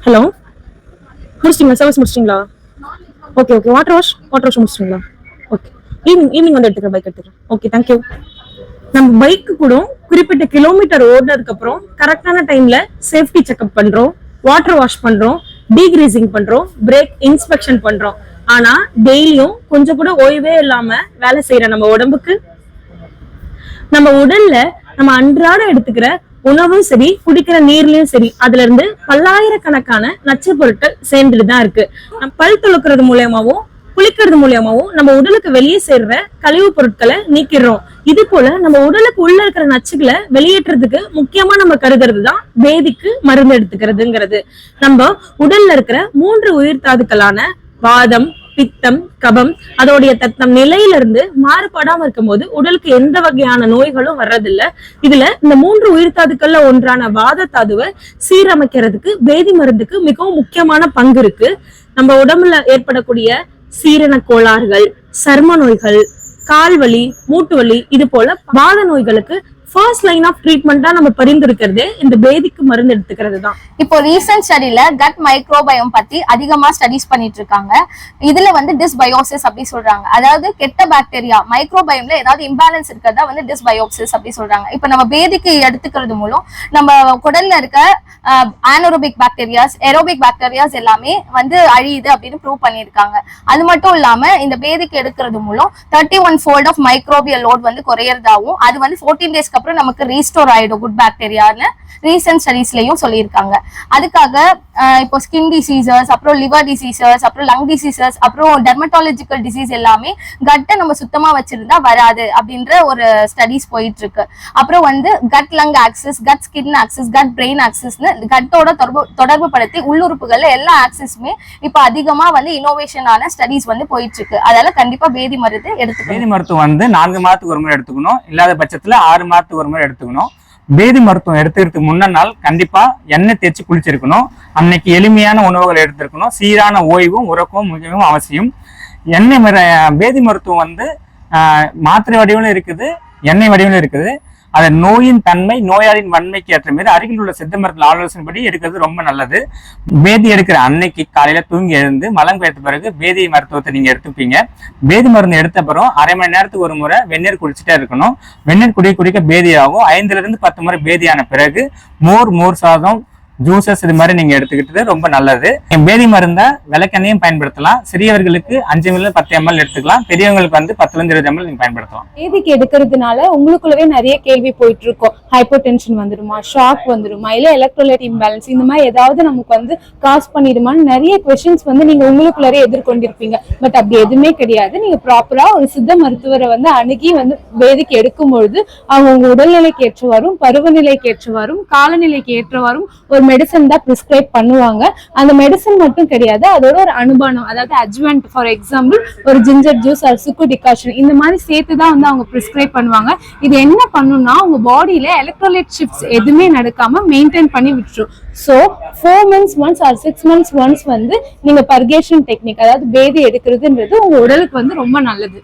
Hello, முடிச்சிட்டீங்களா? Service முடிச்சிட்டீங்களா? Okay okay. Water wash முடிச்சிட்டீங்களா? ஓகே. ஈவினிங் வந்து எடுத்துக்கிறேன், பைக் எடுத்துக்கிறேன். Okay, thank you. நம்ம பைக்கு கூட குறிப்பிட்ட கிலோமீட்டர் ஓடுனதுக்கு அப்புறம் கரெக்டான டைம்ல சேஃப்டி செக்அப் பண்றோம், வாட்டர் வாஷ் பண்றோம், டீக்ரீசிங் பண்றோம், பிரேக் இன்ஸ்பெக்ஷன் பண்றோம். ஆனா டெய்லியும் கொஞ்சம் கூட ஓய்வே இல்லாம வேலை செய்யற நம்ம உடம்புக்கு, நம்ம உடல்ல நம்ம அன்றாட எடுத்துக்கிற உணவும் சரி, குடிக்கிற நீர்லயும் சரி, அதுல இருந்து பல்லாயிரக்கணக்கான நச்சு பொருட்கள் சேர்ந்துட்டு தான் இருக்கு. நம்ம பல் துளக்குறது மூலியமாவும் குளிக்கிறது மூலியமாவும் நம்ம உடலுக்கு வெளியே சேர்ற கழிவு பொருட்களை நீக்கிடுறோம். இது போல நம்ம உடலுக்கு உள்ள இருக்கிற நச்சுகளை வெளியேற்றதுக்கு முக்கியமா நம்ம கருதுறது தான் வேதிக்கு மருந்து எடுத்துக்கிறதுங்கிறது. நம்ம உடல்ல இருக்கிற 3 உயிர் தாதுக்களான வாதம், பித்தம், கபம் அதோடைய தத்தம் நிலையில இருந்து மாறுபடாம இருக்கும்போது உடலுக்கு எந்த வகையான நோய்களும் வர்றதில்ல. இதுல இந்த 3 உயிர் தாதுக்கள்ல ஒன்றான வாத தாதுவை சீரமைக்கிறதுக்கு வேதி மருந்துக்கு மிகவும் முக்கியமான பங்கு இருக்கு. நம்ம உடம்புல ஏற்படக்கூடிய சீரண கோளாறுகள், சர்ம நோய்கள், கால்வலி, மூட்டு வலி, இது போல வாத நோய்களுக்கு ஃபர்ஸ்ட் லைன் ஆஃப் ட்ரீட்மெண்டா நம்ம பரிந்துரைக்கிறதே இந்த வேதிக்கு மருந்து எடுத்துக்கிறது தான். இப்போ ரீசன்ட் ஸ்டடில கட் மைக்ரோபயோம் பத்தி அதிகமா ஸ்டடிஸ் பண்ணிட்டு இருக்காங்க. இதுல வந்து டிஸ்பயோசிஸ் அப்படி சொல்றாங்க. அதாவது கெட்ட பாக்டீரியா மைக்ரோபயோம்ல ஏதாவது இம்பேலன்ஸ் இருக்கிறதா வந்து டிஸ்பயோசிஸ் அப்படி சொல்றாங்க. இப்போ நம்ம வேதிக்கு எடுத்துக்கிறது மூலம் நம்ம குடல்ல இருக்க ஆனரோபிக் பாக்டீரியாஸ், ஏரோபிக் பாக்டீரியாஸ் எல்லாமே வந்து அழியுது அப்படின்னு ப்ரூவ் பண்ணியிருக்காங்க. அது மட்டும் இல்லாம இந்த வேதிக்கு எடுக்கிறது மூலம் 31 ஃபோல்ட் ஆஃப் மைக்ரோபியல் லோட் வந்து குறையறதாவும், அது வந்து 14 டேஸ்க்கு அப்புறம் நமக்கு ரீஸ்டோர் ஆயிடும் குட் பாக்டீரியான்னு ரீசன்ட் ஸ்டடீஸ்லயும் சொல்லியிருக்காங்க. அதுக்காக இப்போ ஸ்கின் டிசீசஸ், அப்புறம் லிவர் டிசீசஸ், அப்புறம் லங் டிசீசஸ், அப்புறம் டெர்மட்டாலஜிக்கல் டிசீஸ் எல்லாமே கட்டை நம்ம சுத்தமா வச்சிருந்தா வராது அப்படின்ற ஒரு ஸ்டடீஸ் போயிட்டு இருக்கு. அப்புறம் வந்து gut lung axis, gut skin axis, gut brain ஆக்சிஸ்னு கட்டோட தொடர்பு படுத்தி உள்ளுறுப்புகள்ல எல்லா ஆக்சிஸுமே இப்போ அதிகமா வந்து இனோவேஷனான ஸ்டடீஸ் வந்து போயிட்டு இருக்கு. அதனால கண்டிப்பா வேதி மருந்து எடுத்துக்கணும். வேதி மருத்துவம் வந்து 4 மாதத்துக்கு ஒரு முறை எடுத்துக்கணும், இல்லாத பட்சத்துல 6 மாதத்துக்கு ஒரு முறை எடுத்துக்கணும். வேதி மருத்துவம் எடுத்துக்கிறதுக்கு முன்ன நாள் கண்டிப்பா எண்ணெய் தேய்ச்சி குளிச்சிருக்கணும். அன்னைக்கு எளிமையான உணவுகள் எடுத்திருக்கணும். சீரான ஓய்வும் உறக்கமும் மிகவும் அவசியம். வேதி மருத்துவம் வந்து மாத்திரை வடிவிலும் இருக்குது, எண்ணெய் வடிவிலும் இருக்குது. அதை நோயின் தன்மை, நோயாளியின் வன்மைக்கு ஏற்ற மாதிரி அருகில் உள்ள சித்த மருத்துவ ஆலோசனைப்படி எடுக்கிறது ரொம்ப நல்லது. வேதி எடுக்கிற அன்னைக்கு காலையில தூங்கி எழுந்து மலம் பெய்த பிறகு வேதி மருத்துவத்தை நீங்க எடுத்துப்பீங்க. வேதி மருந்து எடுத்த பிறகு அரை மணி நேரத்துக்கு ஒரு முறை வெந்நீர் குடிச்சிட்டே இருக்கணும். வெந்நீர் குடிக்க பேதியாகும். 5 to 10 முறை பேதியான பிறகு மோர் சாதம், ஜூசஸ் இது மாதிரி நீங்க எடுத்துக்கிட்டது ரொம்ப நல்லது. வேதி மருந்த விளக்கெண்ணையும் பயன்படுத்தலாம். சிறியவர்களுக்கு 5 ml 10 ml எடுத்துக்கலாம். பெரியவங்களுக்கு வந்து 10 to 20 ml நீங்க பயன்படுத்தலாம். வேதிக்கு எடுக்கிறதுனால உங்களுக்குள்ளவே நிறைய கேள்வி போயிட்டு இருக்கும். ஹைப்பர் டென்ஷன் வந்துருமா, ஷாக் வந்துருமா, இல்ல எலக்ட்ரோலைட் இம்பேலன்ஸ் இந்த மாதிரி ஏதாவது நமக்கு வந்து காஸ் பண்ணிடுமான்னு நிறைய கொஸ்டின்ஸ் வந்து நீங்க உங்களுக்குள்ளே எதிர்கொண்டிருப்பீங்க. பட் அப்படி எதுவுமே கிடையாது. நீங்க ப்ராப்பரா ஒரு சித்த மருத்துவரை வந்து அணுகி வந்து வேதிக்கு எடுக்கும் பொழுது அவங்க உங்க உடல்நிலைக்கு ஏற்றவாறும், பருவநிலைக்கு ஏற்றவாறும், காலநிலைக்கு ஏற்றவாறும் ஒரு மெடிசன் தான் பிரிஸ்கிரைப் பண்ணுவாங்க. அந்த மெடிசன் மட்டும் கிடையாது, அதோட ஒரு அனுபானம், அதாவது அட்ஜுவன்ட், ஃபார் எக்ஸாம்பிள் ஒரு ஜிஞ்சர் ஜூஸ் ஆர் சுக்கு டிகாஷன் இந்த மாதிரி சேர்த்து தான் வந்து அவங்க பிரிஸ்கிரைப் பண்ணுவாங்க. இது என்ன பண்ணும்னா உங்க பாடியில எலக்ட்ரோலைட் ஷிஃப்ட்ஸ் எதுவுமே நடக்காம மெயின்டைன் பண்ணி விட்டுரும். So 4 months once or 6 months once வந்து நீங்க பர்கேஷன் டெக்னிக், அதாவது வேதி எடுக்கிறதுன்றது உங்க உடலுக்கு வந்து ரொம்ப நல்லது.